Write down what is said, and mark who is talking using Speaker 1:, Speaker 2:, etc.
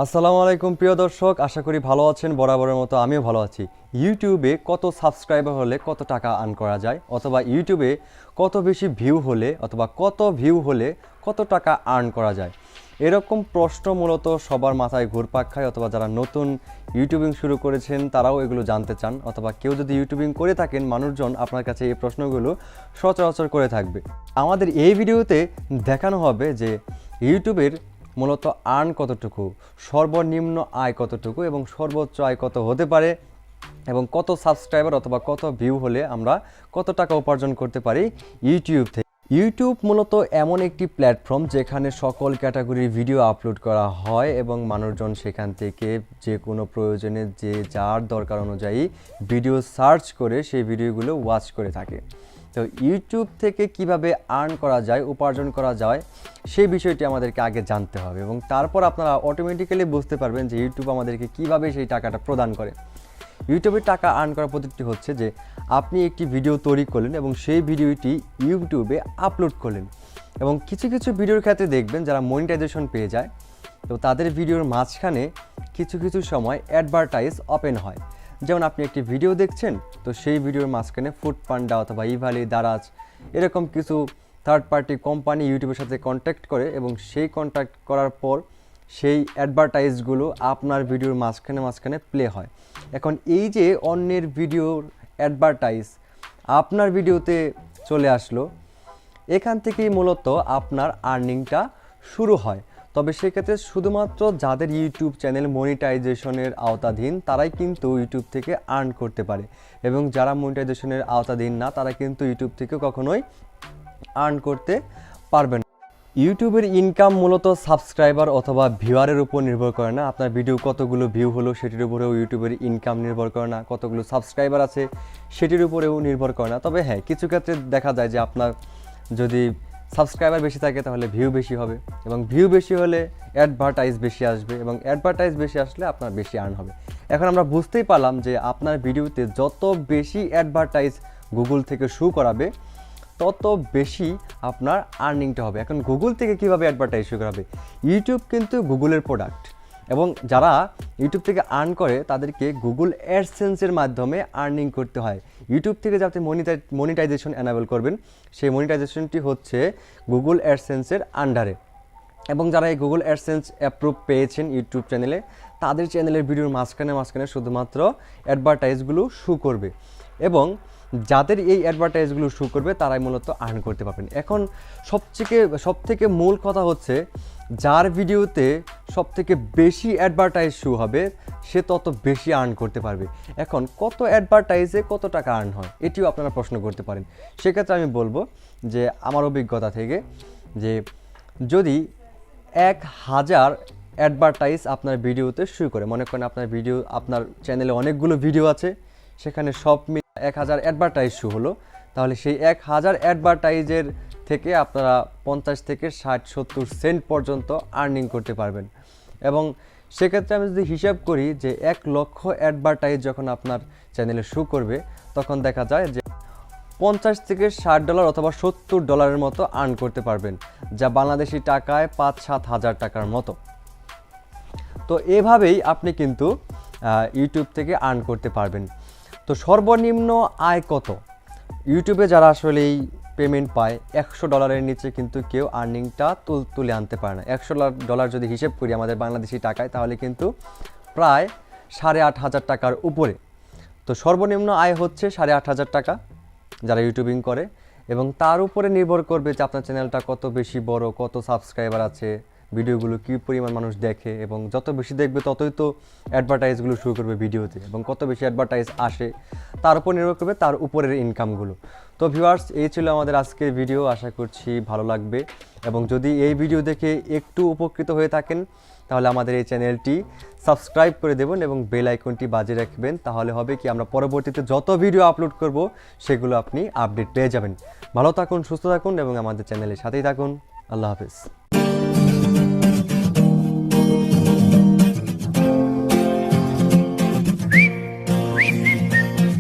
Speaker 1: আসসালামু আলাইকুম প্রিয় দর্শক, আশা করি ভালো আছেন। বরাবরের মতো আমিও ভালো আছি। ইউটিউবে কত সাবস্ক্রাইবার হলে কত টাকা আর্ন করা যায়, অথবা ইউটিউবে কত বেশি ভিউ হলে অথবা কত ভিউ হলে কত টাকা আর্ন করা যায়, এরকম প্রশ্ন মূলত সবার মাথায় ঘুরপাক খায়। অথবা যারা নতুন ইউটিউবিং শুরু করেছেন তারাও এগুলো জানতে চান, অথবা কেউ যদি ইউটিউবিং করে থাকেন মানুষজন আপনার কাছে এই প্রশ্নগুলো সচরাচর করে থাকবে। আমাদের এই ভিডিওতে দেখানো হবে যে ইউটিউবের মূলত আর্ন কতটুকু, সর্বনিম্ন আয় কতটুকু এবং সর্বোচ্চ আয় কত হতে পারে, এবং কত সাবস্ক্রাইবার অথবা কত ভিউ হলে আমরা কত টাকা উপার্জন করতে পারি ইউটিউব থেকে। ইউটিউব মূলত এমন একটি প্ল্যাটফর্ম যেখানে সকল ক্যাটাগরির ভিডিও আপলোড করা হয় এবং মানুষজন সেখান থেকে যে কোনো প্রয়োজনে যে যার দরকার অনুযায়ী ভিডিও সার্চ করে সেই ভিডিওগুলো ওয়াচ করে থাকে। তো ইউটিউব থেকে কিভাবে আর্ন করা যায়, উপার্জন করা যায়, সেই বিষয়টি আমাদেরকে আগে জানতে হবে এবং তারপর আপনারা অটোমেটিক্যালি বুঝতে পারবেন যে ইউটিউব আমাদেরকে কিভাবে সেই টাকাটা প্রদান করে। ইউটিউবের টাকা আর্ন করার পদ্ধতি হচ্ছে যে আপনি একটি ভিডিও তৈরি করলেন এবং সেই ভিডিওটি ইউটিউবে আপলোড করলেন, এবং কিছু কিছু ভিডিওর ক্ষেত্রে দেখবেন যারা মনিটাইজেশন পেয়ে যায়, তো তাদের ভিডিওর মাঝখানে কিছু কিছু সময় অ্যাডভার্টাইজ ওপেন হয়। যেমন আপনি একটি ভিডিও দেখছেন, তো সেই ভিডিওর মাঝখানে ফুড পান্ডা অথবা ইভালি, দারাজ এরকম কিছু থার্ড পার্টি কোম্পানি ইউটিউবের সাথে কন্ট্যাক্ট করে এবং সেই কন্ট্যাক্ট করার পর সেই অ্যাডভার্টাইজগুলো আপনার ভিডিওর মাঝখানে প্লে হয়। এখন এই যে অন্যের ভিডিওর অ্যাডভার্টাইজ আপনার ভিডিওতে চলে আসলো, এখান থেকেই মূলত আপনার আর্নিংটা শুরু হয়। তবে সেক্ষেত্রে শুধুমাত্র যাদের ইউটিউব চ্যানেল মনিটাইজেশনের আওতাধীন তারাই কিন্তু ইউটিউব থেকে আর্ন করতে পারে, এবং যারা মনিটাইজেশনের আওতাধীন না তারা কিন্তু ইউটিউব থেকে কখনোই আর্ন করতে পারবে না। ইউটিউবের ইনকাম মূলত সাবস্ক্রাইবার অথবা ভিউয়ারের উপর নির্ভর করে না। আপনার ভিডিও কতগুলো ভিউ হলো সেটির উপরেও ইউটিউবের ইনকাম নির্ভর করে না, কতগুলো সাবস্ক্রাইবার আছে সেটির উপরেও নির্ভর করে না। তবে হ্যাঁ, কিছু ক্ষেত্রে দেখা যায় যে আপনার যদি সাবস্ক্রাইবার বেশি থাকে তাহলে ভিউ বেশি হবে, এবং ভিউ বেশি হলে অ্যাডভার্টাইজ বেশি আসবে, এবং অ্যাডভার্টাইজ বেশি আসলে আপনার বেশি আর্ন হবে। এখন আমরা বুঝতেই পারলাম যে আপনার ভিডিওতে যত বেশি অ্যাডভার্টাইজ গুগল থেকে শো করাবে তত বেশি আপনার আর্নিংটা হবে। এখন গুগল থেকে কীভাবে অ্যাডভার্টাইজ শো করাবে? ইউটিউব কিন্তু গুগলের প্রোডাক্ট, এবং যারা ইউটিউব থেকে আর্ন করে তাদেরকে গুগল অ্যাডসেন্সের মাধ্যমে আর্নিং করতে হয়। ইউটিউব থেকে যাতে মনিটাইজেশন অ্যানাবেল করবেন, সেই মনিটাইজেশনটি হচ্ছে গুগল অ্যাডসেন্সের আন্ডারে, এবং যারা এই গুগল অ্যাডসেন্স অ্যাপ্রুভ পেয়েছেন ইউটিউব চ্যানেলে, তাদের চ্যানেলের ভিডিওর মাঝখানে শুধুমাত্র অ্যাডভার্টাইজগুলো শো করবে, এবং যাদের এই অ্যাডভার্টাইজগুলো শো করবে তারাই মূলত আর্ন করতে পারবেন। এখন সবথেকে মূল কথা হচ্ছে, যার ভিডিওতে সবথেকে বেশি অ্যাডভার্টাইজ শো হবে সে তত বেশি আর্ন করতে পারবে। এখন কত অ্যাডভার্টাইজে কত টাকা আর্ন হয়, এটিও আপনারা প্রশ্ন করতে পারেন। সেক্ষেত্রে আমি বলবো যে আমার অভিজ্ঞতা থেকে, যে যদি 1000 অ্যাডভার্টাইজ আপনার ভিডিওতে শো করে, মনে করেন আপনার চ্যানেলে অনেকগুলো ভিডিও আছে, সেখানে সব 1000 অ্যাডভার্টাইজ শো হলো, তাহলে সেই 1000 অ্যাডভার্টাইজের থেকে আপনারা 50 থেকে 60-70 সেন্ট পর্যন্ত আর্নিং করতে পারবেন। এবং সেক্ষেত্রে আমি যদি হিসাব করি যে 1 লক্ষ অ্যাডভার্টাইজ যখন আপনার চ্যানেলে শো করবে, তখন দেখা যায় যে $50 থেকে $60 অথবা $70 মতো আর্ন করতে পারবেন, যা বাংলাদেশি টাকায় 5-7 হাজার টাকার মতো। তো এভাবেই আপনি কিন্তু ইউটিউব থেকে আর্ন করতে পারবেন। তো সর্বনিম্ন আয় কত? ইউটিউবে যারা আসলে এই পেমেন্ট পায়, $100 নিচে কিন্তু কেউ আর্নিংটা তুলে আনতে পারে না। $100 যদি হিসেব করি আমাদের বাংলাদেশি টাকায়, তাহলে কিন্তু প্রায় 8,500 টাকার উপরে। তো সর্বনিম্ন আয় হচ্ছে 8,500 টাকা যারা ইউটিউবিং করে, এবং তার উপরে নির্ভর করবে যে আপনার চ্যানেলটা কত বেশি বড়, কত সাবস্ক্রাইবার আছে, ভিডিওগুলো কী পরিমাণ মানুষ দেখে, এবং যত বেশি দেখবে ততই তো অ্যাডভার্টাইজগুলো শুরু করবে ভিডিওতে, এবং কত বেশি অ্যাডভার্টাইজ আসে তার উপর নির্ভর করবে তার উপরের ইনকামগুলো। তো ভিউয়ার্স, এই ছিল আমাদের আজকের ভিডিও। আশা করছি ভালো লাগবে, এবং যদি এই ভিডিও দেখে একটু উপকৃত হয়ে থাকেন তাহলে আমাদের এই চ্যানেলটি সাবস্ক্রাইব করে দেবেন এবং বেল আইকনটি বাজিয়ে রাখবেন। তাহলে হবে কি, আমরা পরবর্তীতে যত ভিডিও আপলোড করব সেগুলো আপনি আপডেট পেয়ে যাবেন। ভালো থাকুন, সুস্থ থাকুন এবং আমাদের চ্যানেলের সাথেই থাকুন। আল্লাহ হাফেজ।